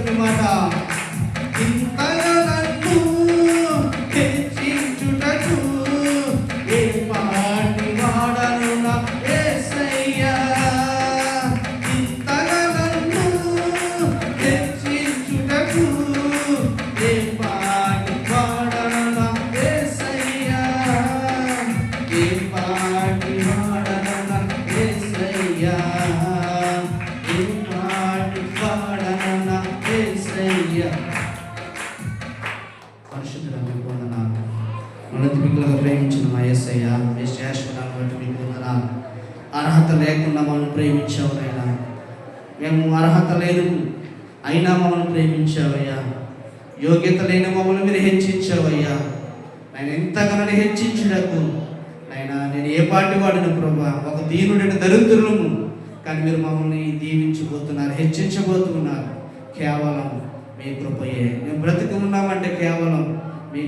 చెప్పిన మాట, ఇంతగా నన్ను హెచ్చించుటకు ఏ పాటి వాడను నా యేసయ్యా. ఇంతగా నన్ను హెచ్చించుటకు ఏ పాటి వాడను నా యేసయ్యా. ఏ పాటి వాడను నా యేసయ్యా. ఏ పాటి వాడను నా యేసయ్యా. పరిశుద్ధులకు వందనాలు. మనల్ని మిక్కులుగా ప్రేమించిన మా యేసయ్య, మీ శ్రేష్ఠనాన్ని బట్టి మీకు వందనాలు. అర్హత లేకుండా మమ్మల్ని ప్రేమించావయ్యా. మేము అర్హత లేదు అయినా మమ్మల్ని ప్రేమించావయ్యా. యోగ్యత లేని మమ్మల్ని మీరు హెచ్చించావయ్యా. నేను ఎంతగానో హెచ్చించుటకు నేను ఏ పాటి వాడిన ప్రభా, ఒక దీనుడైన దరిద్రులము, కానీ మీరు మమ్మల్ని దీవించబోతున్నారు, హెచ్చించబోతున్నారు. కేవలం మీ కృపయే. మేము బ్రతికి ఉన్నామంటే కేవలం మీ